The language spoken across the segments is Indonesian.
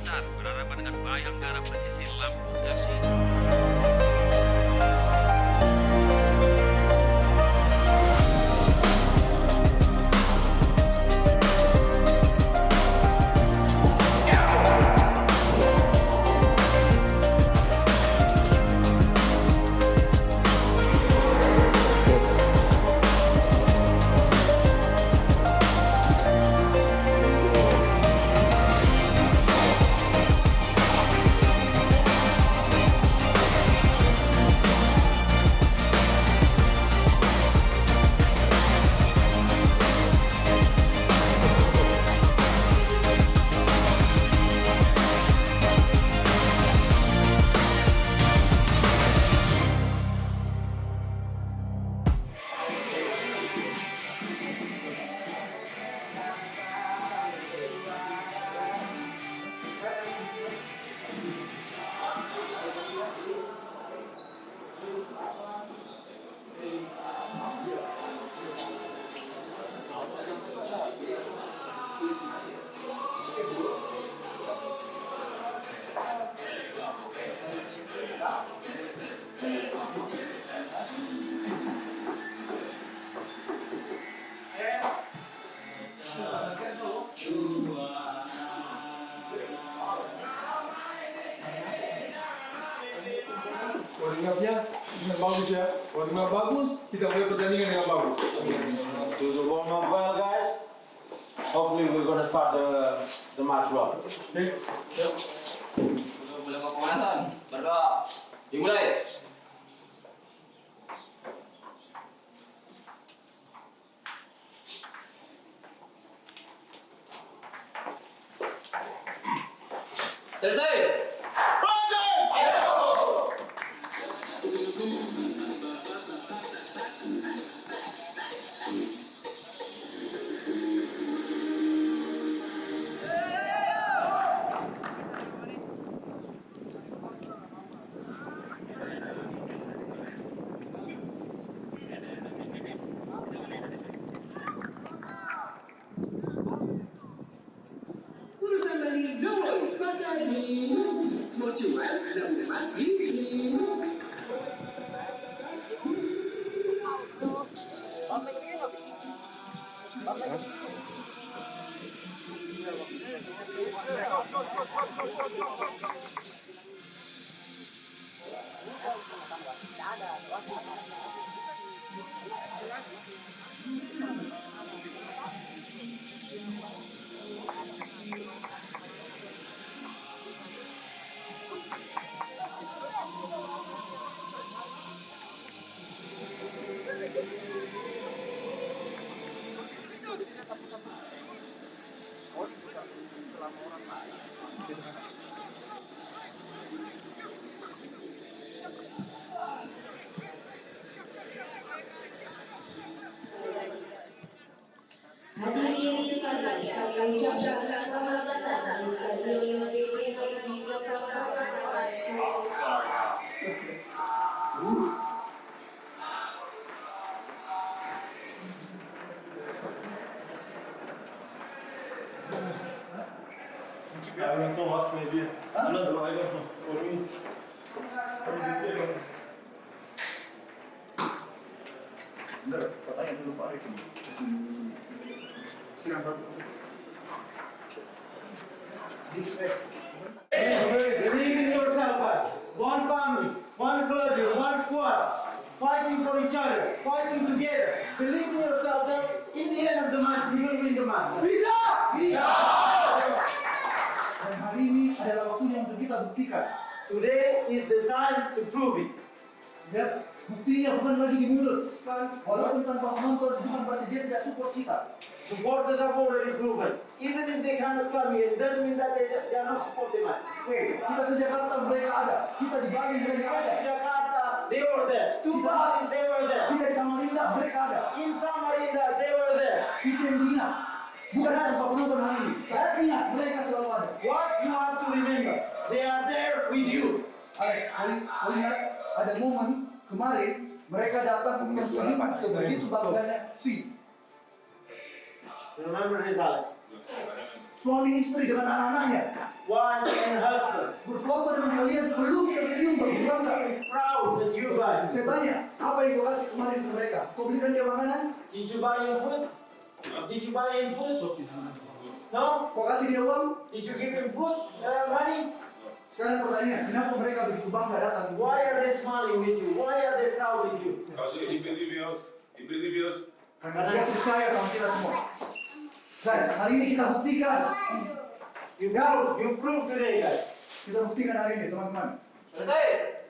Makassar berhadapan dengan Bayangkara Persisir Lampung FC. Warnanya bagus ya. Warna bagus, kita mulai pertandingan dengan bagus. To the warm up well, guys. Hopefully we're gonna start the match well. Oke. Mulai pemanasan, berdoa. Dimulai. Selesai. Urusan Bali Lowoi Patani mau cuan dan udah pasti. Hadirin sekalian, kami ucapkan selamat datang ke Stadion BPI Liga Kota I don't know what's maybe another, I don't know. For me, it's Bener, katanya dulu Pak Arif nih. Silakan. believe in yourself, guys. One family, one clergy, one squad, fighting for each other, fighting together. Believe in yourself that in the end of the match, we will win the match. Bisa! Bisa! Dan hari ini adalah waktunya untuk kita buktikan. Today is the time to prove it. Ya, buktinya bukan lagi di mulut. Kan, walaupun tanpa penonton, bukan berarti dia tidak support kita. Supporters have already proven. Even if they cannot come here, it doesn't mean that they are not supporting us. Oke, kita ke Jakarta, mereka ada. Kita di Bali, mereka ada. Jakarta, they were there. Two Balis, they were there. Kita di Samarinda, mereka ada. In Samarinda, they were there. Kita yang diingat. Bukan tanpa penonton hari ini. Tapi ingat, mereka selalu ada. What you have to remember, they are there with you. Alex, kau ingat ada momen kemarin mereka datang untuk sebegitu bangganya. You remember this, Alex? suami istri dengan anak-anaknya. wife and husband. Berfoto dengan kalian peluk tersenyum berhubungan nggak? Proud that you guys. Saya tanya, apa yang kau kasih kemarin ke mereka? Kau belikan dia makanan? Did you buy him food? Did you buy him food? No? Kau kasih dia uang? Did you give him food? Money? Sekarang pertanyaan, kenapa mereka begitu bangga datang? Why are they smiling with you? Why are they proud with you? Because he believe in us. He believe in us. Karena dia percaya sama kita semua. Guys, hari ini kita buktikan. You prove today, guys. Kita buktikan hari ini, teman-teman. Selesai.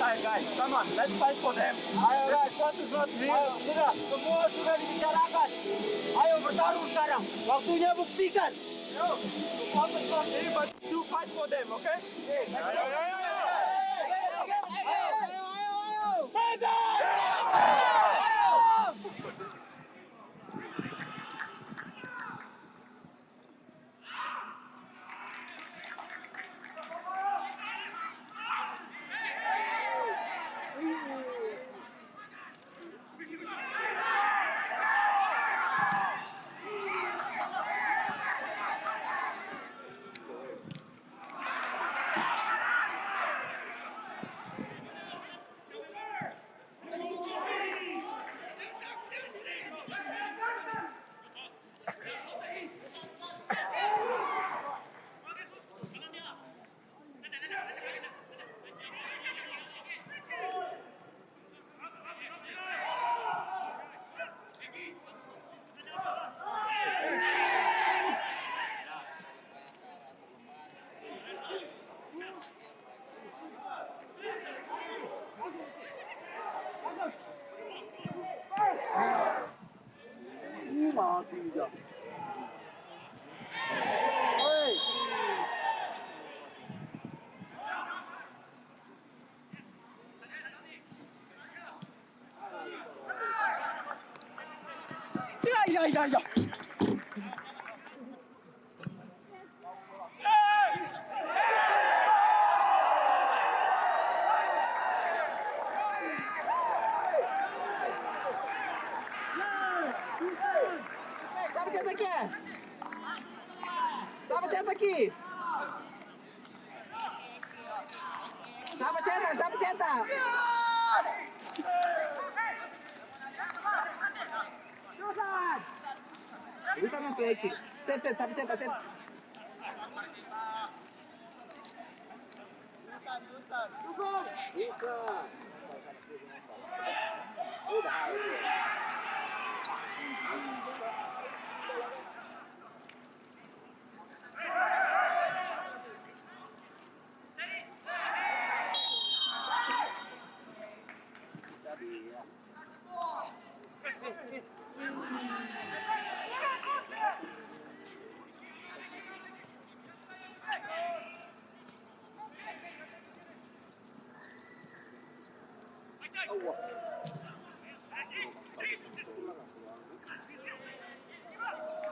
Guys, come on, let's fight for them. Ayo guys, what is not real? Sudah, semua sudah dibicarakan. Ayo bertarung sekarang. Waktunya buktikan. Yo, what is not real, but do fight for them, okay? Let's go. Ya. Siapa cetaknya? Siapa cetaki? Siapa cetak? Siapa cetak? Bisa nanti Eki. Set, siapa cetak? Set.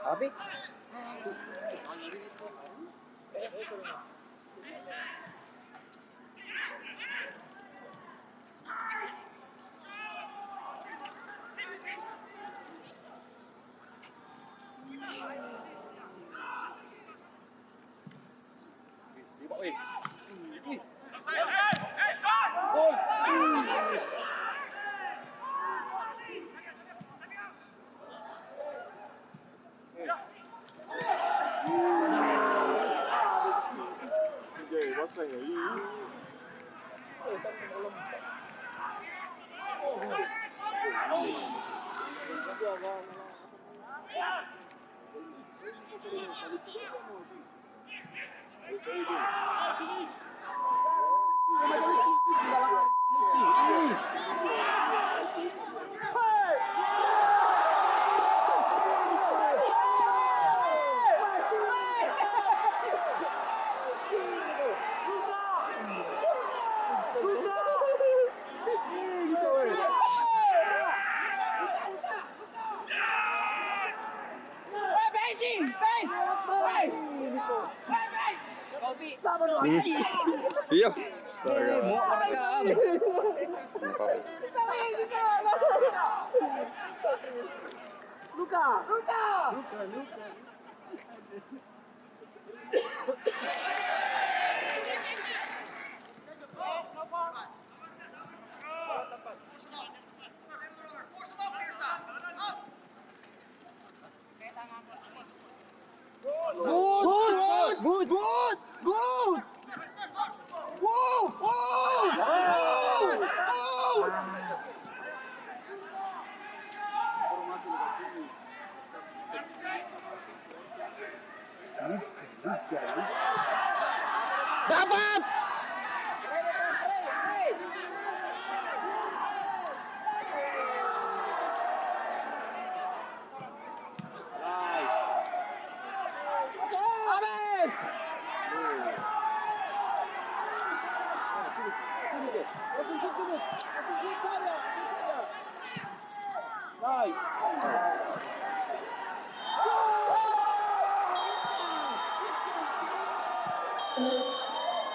Abi? Iya.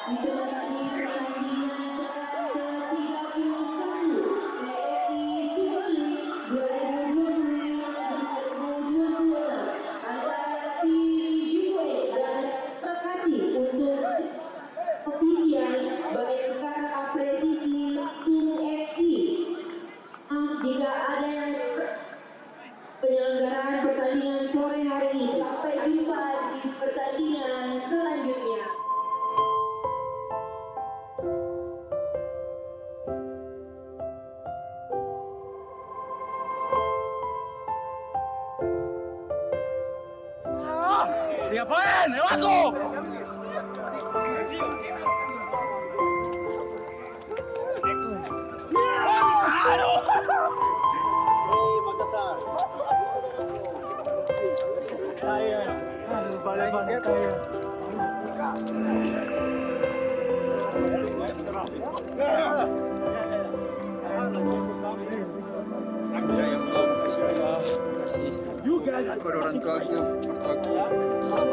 Itulah tadi pertandingan pekan ke-31 PRI Super League 2025-2026 antara tim Jumwe dan Prakasi untuk ofisial bagi perkara apresiasi Tung FC. Maaf jika ada yang penyelenggaraan pertandingan sore hari ini. Sampai jumpa di pertandingan selanjutnya. Kepada orang tua aku,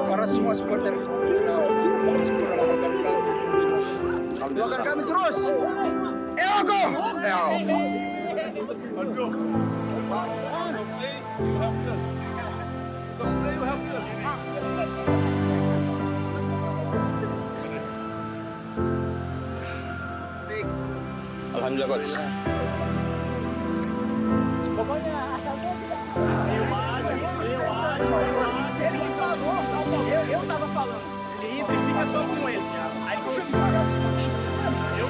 para semua supporter, doakan kami terus. Ewako. Alhamdulillah coach. Eu tava falando livre, fica só com ele. Aí você eu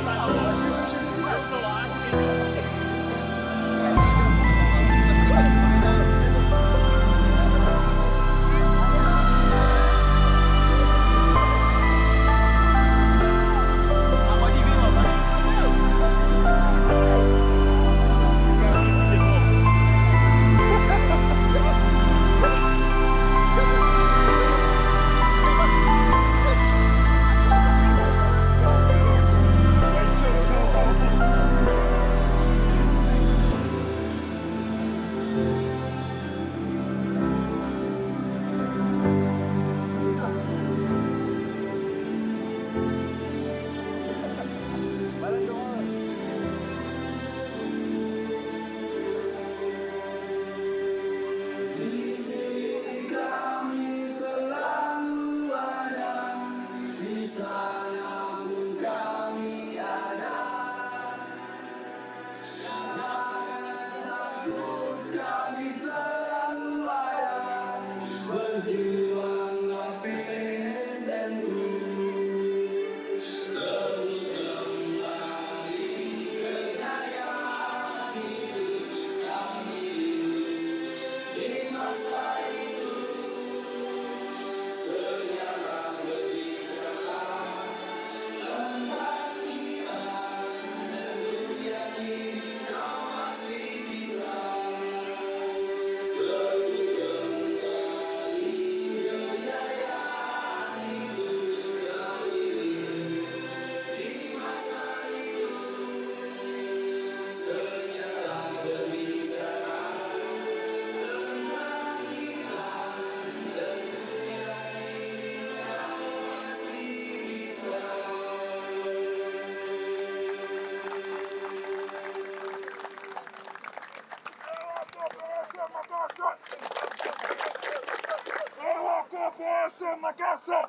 casa, na casa!